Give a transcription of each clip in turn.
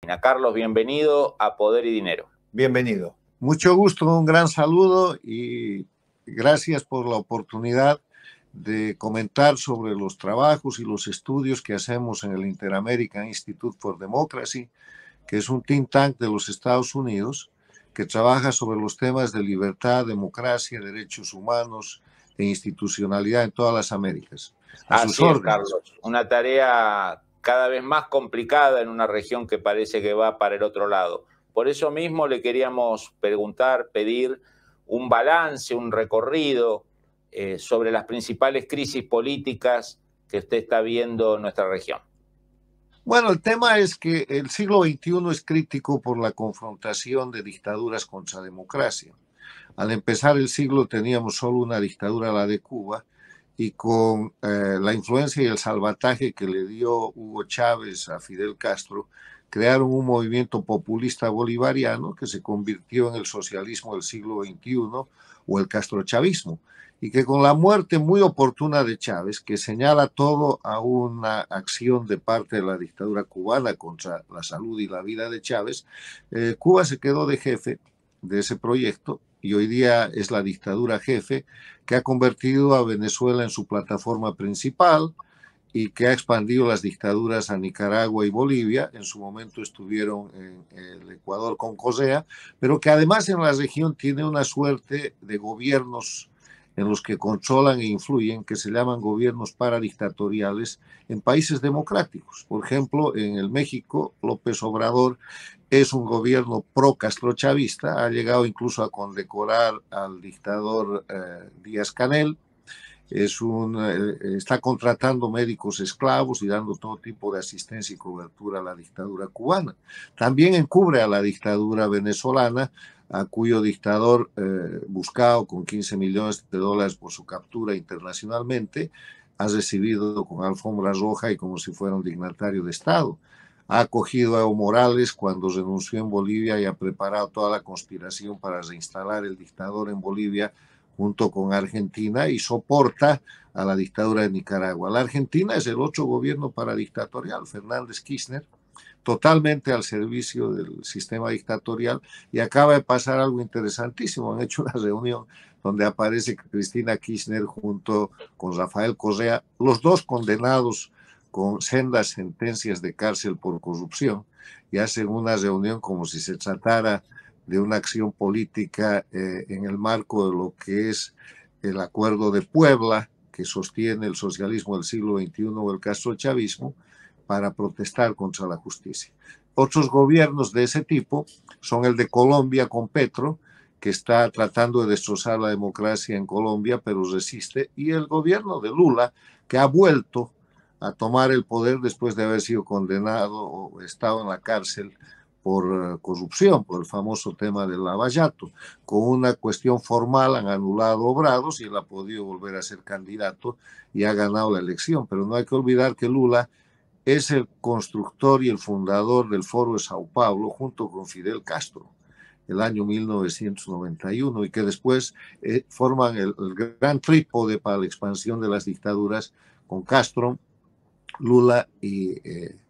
Carlos, bienvenido a Poder y Dinero. Bienvenido. Mucho gusto, un gran saludo y gracias por la oportunidad de comentar sobre los trabajos y los estudios que hacemos en el Inter-American Institute for Democracy, que es un think tank de los Estados Unidos que trabaja sobre los temas de libertad, democracia, derechos humanos e institucionalidad en todas las Américas. Así es, Carlos. Una tarea cada vez más complicada en una región que parece que va para el otro lado. Por eso mismo le queríamos preguntar, pedir un balance, un recorrido sobre las principales crisis políticas que usted está viendo en nuestra región. Bueno, el tema es que el siglo XXI es crítico por la confrontación de dictaduras contra democracia. Al empezar el siglo teníamos solo una dictadura, la de Cuba, y con la influencia y el salvataje que le dio Hugo Chávez a Fidel Castro, crearon un movimiento populista bolivariano que se convirtió en el socialismo del siglo XXI o el castrochavismo, y que con la muerte muy oportuna de Chávez, que señala todo a una acción de parte de la dictadura cubana contra la salud y la vida de Chávez, Cuba se quedó de jefe de ese proyecto y hoy día es la dictadura jefe que ha convertido a Venezuela en su plataforma principal y que ha expandido las dictaduras a Nicaragua y Bolivia. En su momento estuvieron en el Ecuador con COSEA, pero que además en la región tiene una suerte de gobiernos en los que controlan e influyen, que se llaman gobiernos paradictatoriales en países democráticos. Por ejemplo, en el México, López Obrador es un gobierno pro-castrochavista, ha llegado incluso a condecorar al dictador Díaz-Canel, está contratando médicos esclavos y dando todo tipo de asistencia y cobertura a la dictadura cubana. También encubre a la dictadura venezolana, a cuyo dictador buscado con 15 millones de dólares por su captura internacionalmente, ha recibido con alfombra roja y como si fuera un dignatario de Estado. Ha acogido a Evo Morales cuando renunció en Bolivia y ha preparado toda la conspiración para reinstalar el dictador en Bolivia junto con Argentina, y soporta a la dictadura de Nicaragua. La Argentina es el otro gobierno paradictatorial, Fernández Kirchner, totalmente al servicio del sistema dictatorial, y acaba de pasar algo interesantísimo. Han hecho una reunión donde aparece Cristina Kirchner junto con Rafael Correa, los dos condenados con sendas sentencias de cárcel por corrupción, y hacen una reunión como si se tratara de una acción política en el marco de lo que es el Acuerdo de Puebla, que sostiene el socialismo del siglo XXI o el castrochavismo, para protestar contra la justicia. Otros gobiernos de ese tipo son el de Colombia con Petro, que está tratando de destrozar la democracia en Colombia, pero resiste, y el gobierno de Lula, que ha vuelto a tomar el poder después de haber sido condenado o estado en la cárcel por corrupción, por el famoso tema del lavallato. Con una cuestión formal han anulado obrados y él ha podido volver a ser candidato y ha ganado la elección. Pero no hay que olvidar que Lula es el constructor y el fundador del Foro de Sao Paulo junto con Fidel Castro el año 1991, y que después forman el gran trípode para la expansión de las dictaduras con Castro, Lula y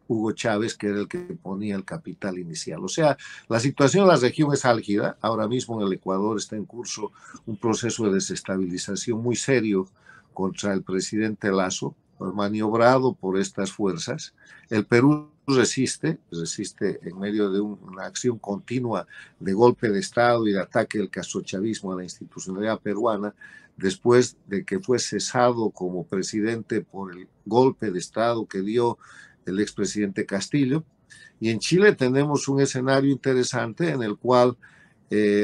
Hugo Chávez, que era el que ponía el capital inicial. O sea, la situación en la región es álgida. Ahora mismo en el Ecuador está en curso un proceso de desestabilización muy serio contra el presidente Lasso, maniobrado por estas fuerzas. El Perú resiste en medio de una acción continua de golpe de Estado y de ataque del castrochavismo a la institucionalidad peruana, después de que fue cesado como presidente por el golpe de Estado que dio el expresidente Castillo. Y en Chile tenemos un escenario interesante en el cual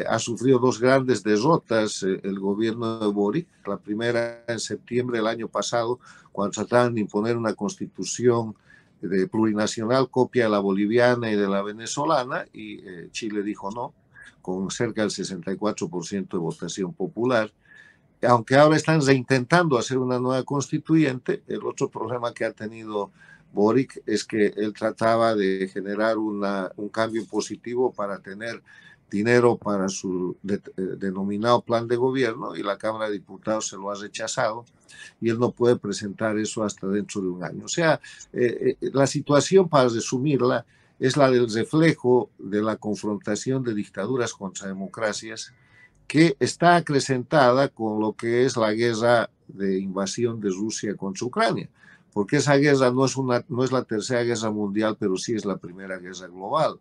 ha sufrido dos grandes derrotas el gobierno de Boric. La primera en septiembre del año pasado, cuando trataban de imponer una constitución de plurinacional, copia de la boliviana y de la venezolana, y Chile dijo no, con cerca del 64% de votación popular. Aunque ahora están reintentando hacer una nueva constituyente, el otro problema que ha tenido Boric es que él trataba de generar un cambio positivo para tener dinero para su denominado plan de gobierno, y la Cámara de Diputados se lo ha rechazado y él no puede presentar eso hasta dentro de un año. O sea, la situación, para resumirla, es la del reflejo de la confrontación de dictaduras contra democracias, que está acrecentada con lo que es la guerra de invasión de Rusia contra Ucrania, porque esa guerra no es la tercera guerra mundial, pero sí es la primera guerra global,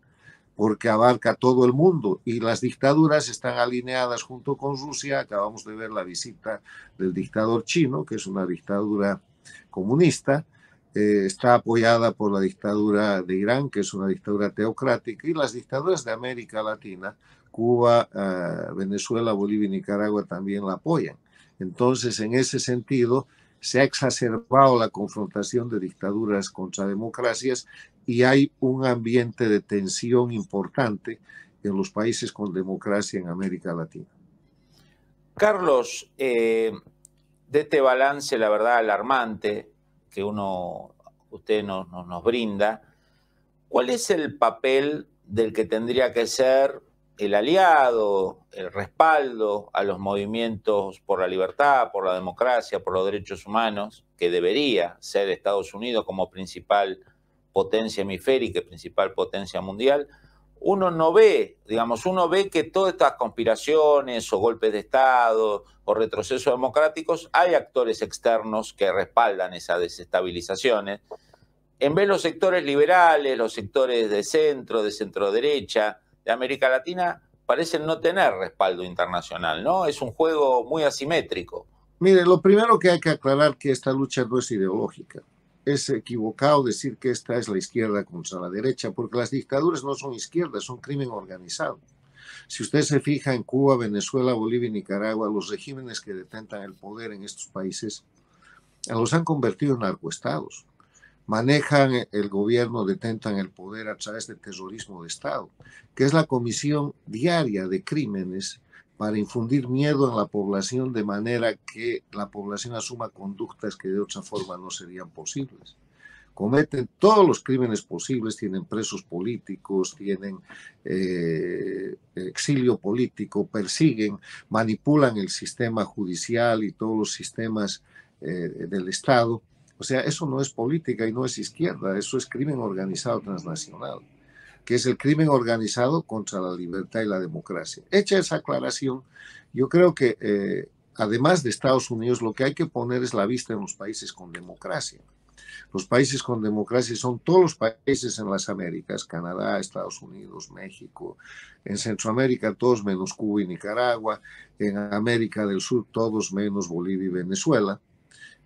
porque abarca todo el mundo y las dictaduras están alineadas junto con Rusia. Acabamos de ver la visita del dictador chino, que es una dictadura comunista, está apoyada por la dictadura de Irán, que es una dictadura teocrática, y las dictaduras de América Latina, Cuba, Venezuela, Bolivia y Nicaragua también la apoyan. Entonces, en ese sentido, se ha exacerbado la confrontación de dictaduras contra democracias y hay un ambiente de tensión importante en los países con democracia en América Latina. Carlos, de este balance, la verdad, alarmante que usted nos brinda, ¿cuál es el papel del que tendría que ser el aliado, el respaldo a los movimientos por la libertad, por la democracia, por los derechos humanos, que debería ser Estados Unidos como principal potencia hemisférica, principal potencia mundial? Uno no ve, digamos, uno ve que todas estas conspiraciones o golpes de Estado o retrocesos democráticos, hay actores externos que respaldan esas desestabilizaciones. En vez de los sectores liberales, los sectores de centro derecha de América Latina, parecen no tener respaldo internacional, ¿no? Es un juego muy asimétrico. Mire, lo primero que hay que aclarar que esta lucha no es ideológica. Es equivocado decir que esta es la izquierda contra la derecha, porque las dictaduras no son izquierdas, son crimen organizado. Si usted se fija en Cuba, Venezuela, Bolivia y Nicaragua, los regímenes que detentan el poder en estos países los han convertido en narcoestados. Manejan el gobierno, detentan el poder a través de terrorismo de Estado, que es la comisión diaria de crímenes para infundir miedo en la población de manera que la población asuma conductas que de otra forma no serían posibles. Cometen todos los crímenes posibles, tienen presos políticos, tienen exilio político, persiguen, manipulan el sistema judicial y todos los sistemas del Estado. O sea, eso no es política y no es izquierda, eso es crimen organizado transnacional, que es el crimen organizado contra la libertad y la democracia. Hecha esa aclaración, yo creo que además de Estados Unidos, lo que hay que poner es la vista en los países con democracia. Los países con democracia son todos los países en las Américas, Canadá, Estados Unidos, México, en Centroamérica todos menos Cuba y Nicaragua, en América del Sur todos menos Bolivia y Venezuela,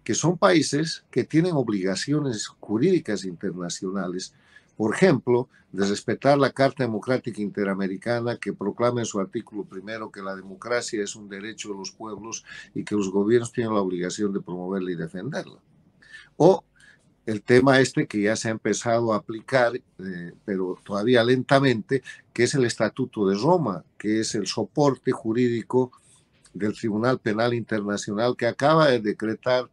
que son países que tienen obligaciones jurídicas internacionales, por ejemplo, de respetar la Carta Democrática Interamericana, que proclama en su artículo primero que la democracia es un derecho de los pueblos y que los gobiernos tienen la obligación de promoverla y defenderla. O el tema este que ya se ha empezado a aplicar, pero todavía lentamente, que es el Estatuto de Roma, que es el soporte jurídico del Tribunal Penal Internacional, que acaba de decretar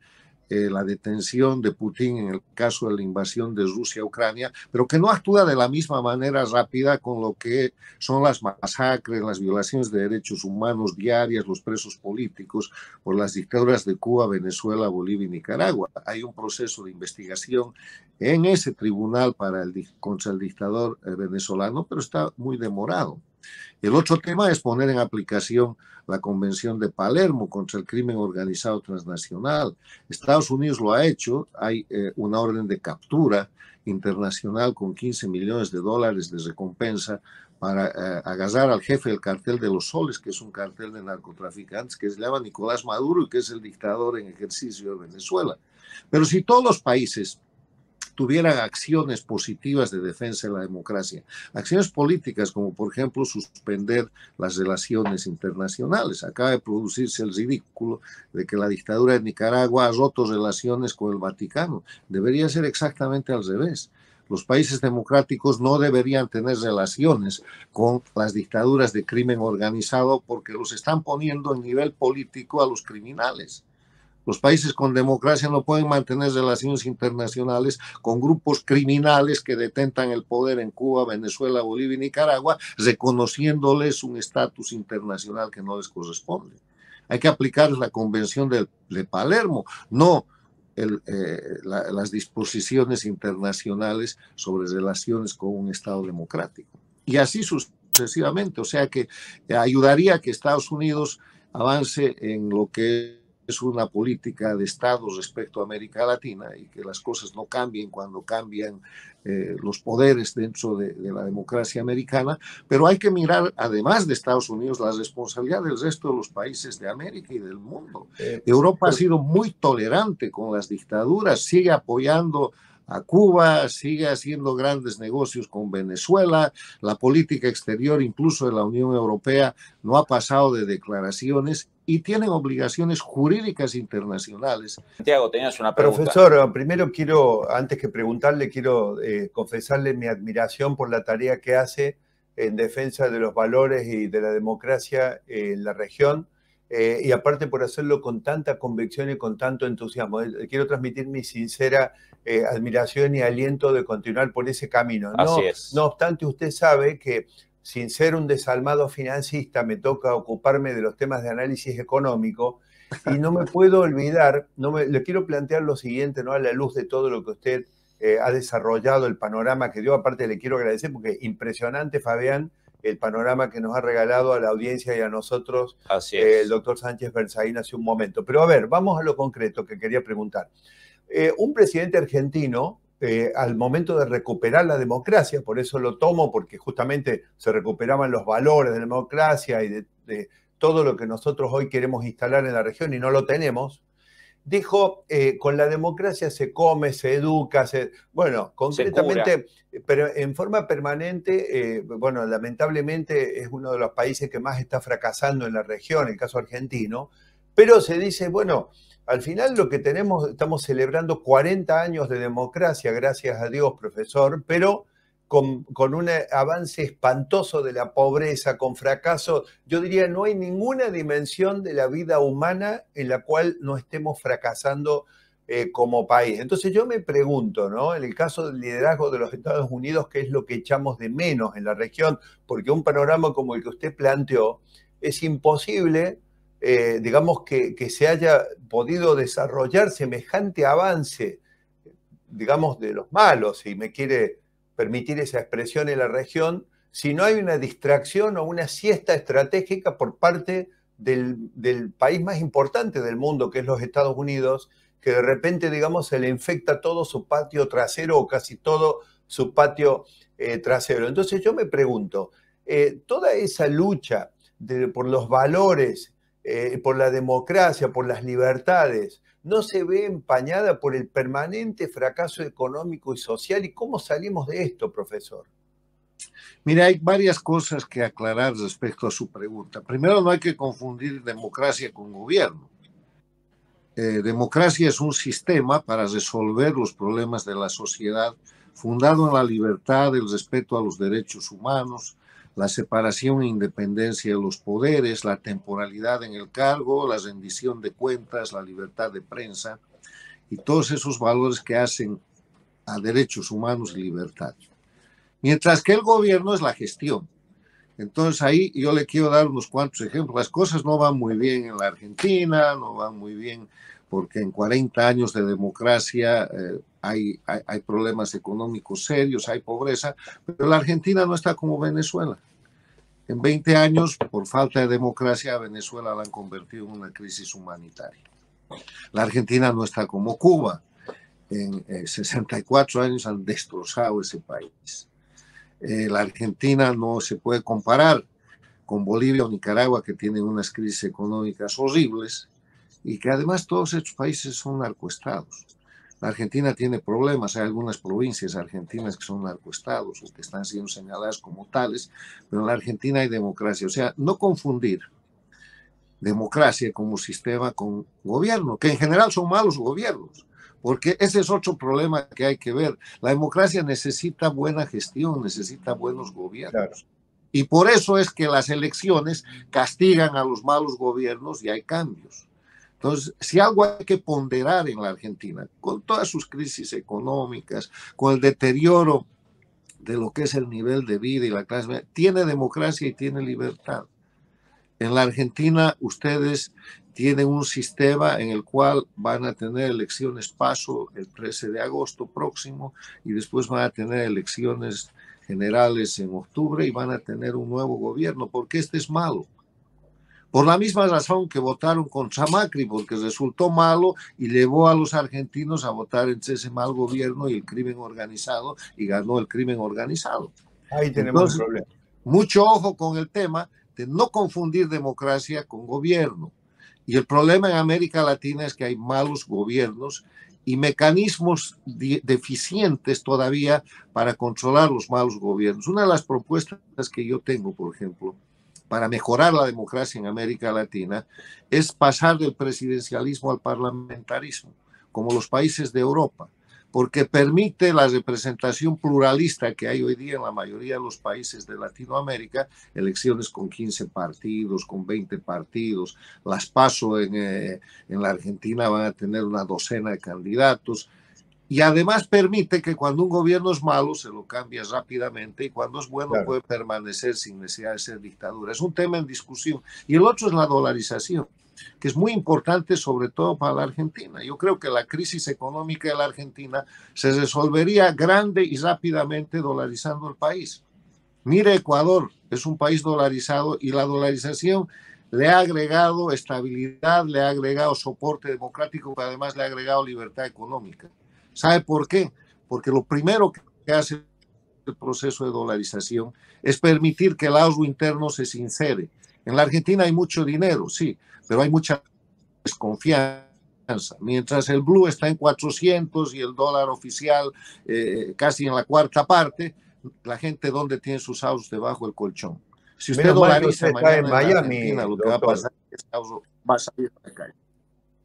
la detención de Putin en el caso de la invasión de Rusia a Ucrania, pero que no actúa de la misma manera rápida con lo que son las masacres, las violaciones de derechos humanos diarias, los presos políticos por las dictaduras de Cuba, Venezuela, Bolivia y Nicaragua. Hay un proceso de investigación en ese tribunal contra el dictador venezolano, pero está muy demorado. El otro tema es poner en aplicación la Convención de Palermo contra el crimen organizado transnacional. Estados Unidos lo ha hecho, hay una orden de captura internacional con 15 millones de dólares de recompensa para agarrar al jefe del cartel de los soles, que es un cartel de narcotraficantes que se llama Nicolás Maduro y que es el dictador en ejercicio de Venezuela. Pero si todos los países tuvieran acciones positivas de defensa de la democracia, acciones políticas como por ejemplo suspender las relaciones internacionales. Acaba de producirse el ridículo de que la dictadura de Nicaragua ha roto relaciones con el Vaticano. Debería ser exactamente al revés. Los países democráticos no deberían tener relaciones con las dictaduras de crimen organizado porque los están poniendo en nivel político a los criminales. Los países con democracia no pueden mantener relaciones internacionales con grupos criminales que detentan el poder en Cuba, Venezuela, Bolivia y Nicaragua, reconociéndoles un estatus internacional que no les corresponde. Hay que aplicar la Convención de Palermo, no las disposiciones internacionales sobre relaciones con un Estado democrático. Y así sucesivamente. O sea que ayudaría a que Estados Unidos avance en lo que es una política de Estado respecto a América Latina y que las cosas no cambien cuando cambian los poderes dentro de la democracia americana, pero hay que mirar, además de Estados Unidos, la responsabilidad del resto de los países de América y del mundo. Europa ha sido muy tolerante con las dictaduras, sigue apoyando a Cuba, sigue haciendo grandes negocios con Venezuela, la política exterior incluso de la Unión Europea no ha pasado de declaraciones y tienen obligaciones jurídicas internacionales. Santiago, tenías una pregunta. Profesor, primero quiero, antes que preguntarle, quiero confesarle mi admiración por la tarea que hace en defensa de los valores y de la democracia en la región. Y aparte por hacerlo con tanta convicción y con tanto entusiasmo. Quiero transmitir mi sincera admiración y aliento de continuar por ese camino. Así es. No obstante, usted sabe que sin ser un desalmado financista me toca ocuparme de los temas de análisis económico y no me puedo olvidar, le quiero plantear lo siguiente, ¿no? A la luz de todo lo que usted ha desarrollado, el panorama que dio, aparte le quiero agradecer porque impresionante, Fabián, el panorama que nos ha regalado a la audiencia y a nosotros el doctor Sánchez Berzaín hace un momento. Pero a ver, vamos a lo concreto que quería preguntar. Un presidente argentino, al momento de recuperar la democracia, por eso lo tomo, porque justamente se recuperaban los valores de la democracia y de todo lo que nosotros hoy queremos instalar en la región y no lo tenemos, dijo, con la democracia se come, se educa, bueno, concretamente, pero en forma permanente, bueno, lamentablemente es uno de los países que más está fracasando en la región, el caso argentino, pero se dice, bueno, al final lo que tenemos, estamos celebrando 40 años de democracia, gracias a Dios, profesor, pero con un avance espantoso de la pobreza, con fracaso. Yo diría, no hay ninguna dimensión de la vida humana en la cual no estemos fracasando como país. Entonces yo me pregunto, ¿no? En el caso del liderazgo de los Estados Unidos, ¿qué es lo que echamos de menos en la región? Porque un panorama como el que usted planteó, es imposible, digamos, que se haya podido desarrollar semejante avance, digamos, de los malos, si me quiere permitir esa expresión en la región, si no hay una distracción o una siesta estratégica por parte del país más importante del mundo, que es los Estados Unidos, que de repente, digamos, se le infecta todo su patio trasero o casi todo su patio trasero. Entonces yo me pregunto, toda esa lucha por los valores, por la democracia, por las libertades, ¿no se ve empañada por el permanente fracaso económico y social? ¿Y cómo salimos de esto, profesor? Mira, hay varias cosas que aclarar respecto a su pregunta. Primero, no hay que confundir democracia con gobierno. Democracia es un sistema para resolver los problemas de la sociedad fundado en la libertad, el respeto a los derechos humanos, la separación e independencia de los poderes, la temporalidad en el cargo, la rendición de cuentas, la libertad de prensa y todos esos valores que hacen a derechos humanos y libertad. Mientras que el gobierno es la gestión. Entonces ahí yo le quiero dar unos cuantos ejemplos. Las cosas no van muy bien en la Argentina, no van muy bien porque en 40 años de democracia hay problemas económicos serios, hay pobreza, pero la Argentina no está como Venezuela. En 20 años, por falta de democracia, a Venezuela la han convertido en una crisis humanitaria. La Argentina no está como Cuba. En 64 años han destrozado ese país. La Argentina no se puede comparar con Bolivia o Nicaragua, que tienen unas crisis económicas horribles y que además todos estos países son narcoestados. La Argentina tiene problemas, hay algunas provincias argentinas que son narcoestados o que están siendo señaladas como tales, pero en la Argentina hay democracia. O sea, no confundir democracia como sistema con gobierno, que en general son malos gobiernos, porque ese es otro problema que hay que ver. La democracia necesita buena gestión, necesita buenos gobiernos. Claro. Y por eso es que las elecciones castigan a los malos gobiernos y hay cambios. Entonces, si algo hay que ponderar en la Argentina, con todas sus crisis económicas, con el deterioro de lo que es el nivel de vida y la clase media, tiene democracia y tiene libertad. En la Argentina ustedes tienen un sistema en el cual van a tener elecciones paso el 13 de agosto próximo y después van a tener elecciones generales en octubre y van a tener un nuevo gobierno, porque este es malo. Por la misma razón que votaron contra Macri, porque resultó malo y llevó a los argentinos a votar entre ese mal gobierno y el crimen organizado, y ganó el crimen organizado. Ahí tenemos Entonces, un problema. mucho ojo con el tema de no confundir democracia con gobierno. Y el problema en América Latina es que hay malos gobiernos y mecanismos deficientes todavía para controlar los malos gobiernos. Una de las propuestas que yo tengo, por ejemplo, para mejorar la democracia en América Latina es pasar del presidencialismo al parlamentarismo, como los países de Europa, porque permite la representación pluralista que hay hoy día en la mayoría de los países de Latinoamérica, elecciones con 15 partidos, con 20 partidos, las PASO en la Argentina van a tener una docena de candidatos, y además permite que cuando un gobierno es malo se lo cambias rápidamente y cuando es bueno puede permanecer sin necesidad de ser dictadura. Es un tema en discusión. Y el otro es la dolarización, que es muy importante sobre todo para la Argentina. Yo creo que la crisis económica de la Argentina se resolvería grande y rápidamente dolarizando el país. Mire, Ecuador es un país dolarizado y la dolarización le ha agregado estabilidad, le ha agregado soporte democrático, pero además le ha agregado libertad económica. ¿Sabe por qué? Porque lo primero que hace el proceso de dolarización es permitir que el ahorro interno se sincere. En la Argentina hay mucho dinero, sí, pero hay mucha desconfianza. Mientras el blue está en 400 y el dólar oficial casi en la cuarta parte, la gente donde tiene sus ahorros debajo del colchón. Si usted dolariza mañana en Miami, Argentina, lo que va a pasar es que el ahorro va a salir a la calle.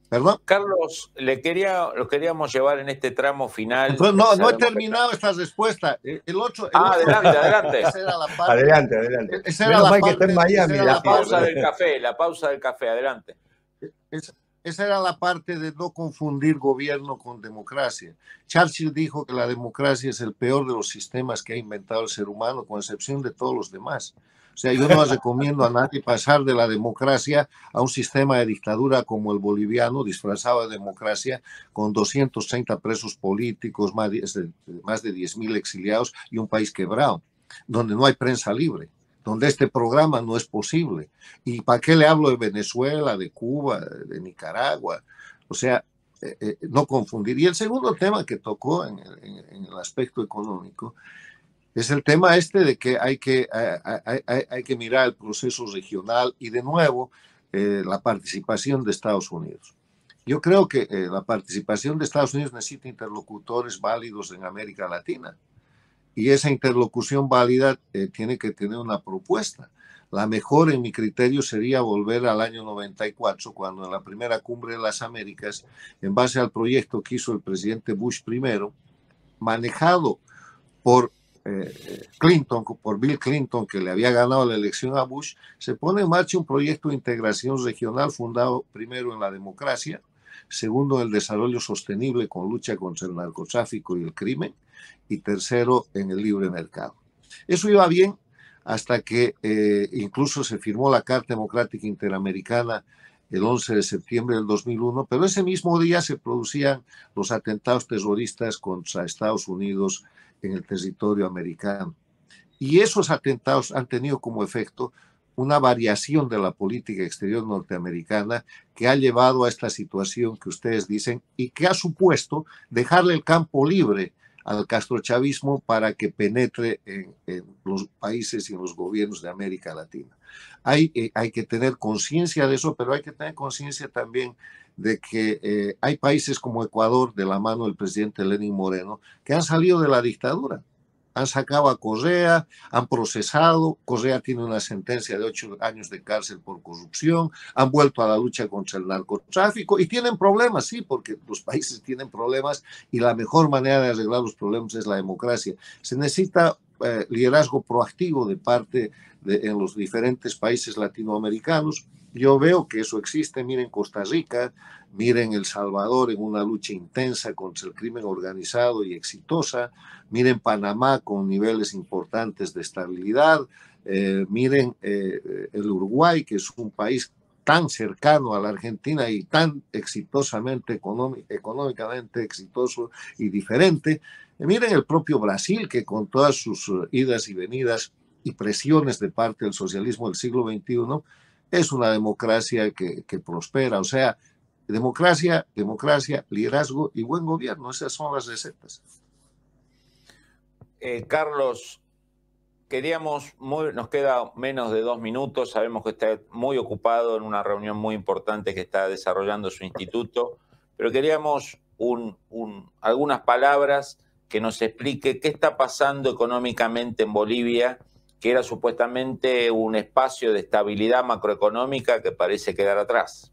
¿Perdón? Carlos, lo queríamos llevar en este tramo final. Entonces, no he terminado esta respuesta. Adelante. Esa era la parte, adelante. Esa era la parte, que está en Miami. La pausa del café, adelante. Esa era la parte de no confundir gobierno con democracia. Churchill dijo que la democracia es el peor de los sistemas que ha inventado el ser humano, con excepción de todos los demás. O sea, yo no recomiendo a nadie pasar de la democracia a un sistema de dictadura como el boliviano, disfrazado de democracia, con 230 presos políticos, más de 10.000 exiliados y un país quebrado, donde no hay prensa libre, donde este programa no es posible. ¿Y para qué le hablo de Venezuela, de Cuba, de Nicaragua? O sea, no confundir. Y el segundo tema que tocó en el aspecto económico es el tema de que hay que mirar el proceso regional y de nuevo la participación de Estados Unidos. Yo creo que la participación de Estados Unidos necesita interlocutores válidos en América Latina y esa interlocución válida tiene que tener una propuesta. La mejor, en mi criterio, sería volver al año 94, cuando en la primera cumbre de las Américas, en base al proyecto que hizo el presidente Bush primero, manejado por Bill Clinton, que le había ganado la elección a Bush, se pone en marcha un proyecto de integración regional fundado primero en la democracia, segundo en el desarrollo sostenible con lucha contra el narcotráfico y el crimen, y tercero en el libre mercado. Eso iba bien hasta que incluso se firmó la Carta Democrática Interamericana el 11 de septiembre del 2001, pero ese mismo día se producían los atentados terroristas contra Estados Unidos en el territorio americano. Y esos atentados han tenido como efecto una variación de la política exterior norteamericana que ha llevado a esta situación que ustedes dicen y que ha supuesto dejarle el campo libre al castrochavismo para que penetre en los países y en los gobiernos de América Latina. Hay que tener conciencia de eso, pero hay que tener conciencia también de que hay países como Ecuador, de la mano del presidente Lenín Moreno, que han salido de la dictadura. Han sacado a Correa, han procesado, Correa tiene una sentencia de 8 años de cárcel por corrupción, han vuelto a la lucha contra el narcotráfico y tienen problemas, sí, porque los países tienen problemas y la mejor manera de arreglar los problemas es la democracia. Se necesita liderazgo proactivo de parte en los diferentes países latinoamericanos. Yo veo que eso existe, miren Costa Rica, miren El Salvador en una lucha intensa contra el crimen organizado y exitosa, miren Panamá con niveles importantes de estabilidad, miren el Uruguay, que es un país tan cercano a la Argentina y tan exitosamente, económicamente exitoso y diferente. Miren el propio Brasil, que con todas sus idas y venidas y presiones de parte del socialismo del siglo XXI, es una democracia que prospera. O sea, democracia, liderazgo y buen gobierno. Esas son las recetas. Carlos, nos queda menos de 2 minutos, sabemos que está muy ocupado en una reunión muy importante que está desarrollando su instituto, pero queríamos algunas palabras que nos explique qué está pasando económicamente en Bolivia, que era supuestamente un espacio de estabilidad macroeconómica que parece quedar atrás.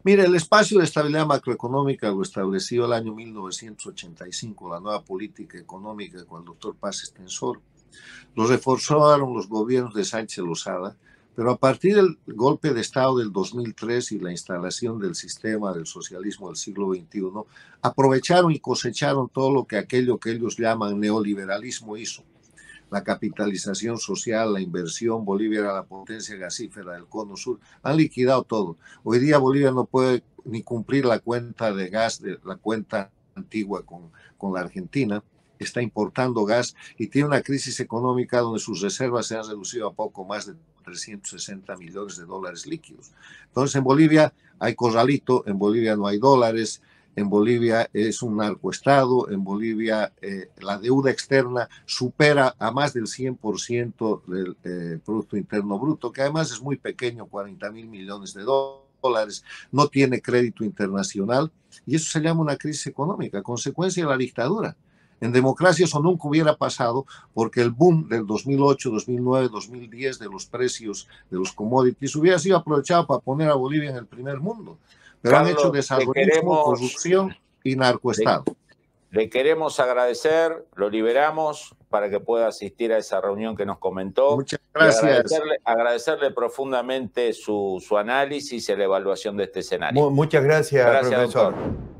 Mire, el espacio de estabilidad macroeconómica lo estableció el año 1985, la nueva política económica con el doctor Paz Extensor. Lo reforzaron los gobiernos de Sánchez Lozada, pero a partir del golpe de Estado del 2003 y la instalación del sistema del socialismo del siglo XXI, aprovecharon y cosecharon todo lo que aquello que ellos llaman neoliberalismo hizo. La capitalización social, la inversión, Bolivia era la potencia gasífera del Cono Sur, han liquidado todo. Hoy día Bolivia no puede ni cumplir la cuenta de gas, la cuenta antigua con la Argentina, está importando gas y tiene una crisis económica donde sus reservas se han reducido a poco más de 360 millones de dólares líquidos. Entonces en Bolivia hay corralito, en Bolivia no hay dólares, en Bolivia es un narcoestado, en Bolivia la deuda externa supera a más del 100% del Producto Interno Bruto, que además es muy pequeño, 40.000 millones de dólares, no tiene crédito internacional y eso se llama una crisis económica, consecuencia de la dictadura. En democracia eso nunca hubiera pasado porque el boom del 2008, 2009, 2010 de los precios de los commodities hubiera sido aprovechado para poner a Bolivia en el primer mundo. Pero Carlos, han hecho desarrollismo, corrupción y narcoestado. Le queremos agradecer, lo liberamos para que pueda asistir a esa reunión que nos comentó. Muchas gracias. Agradecerle profundamente su análisis y la evaluación de este escenario. Muchas gracias, profesor. Doctor.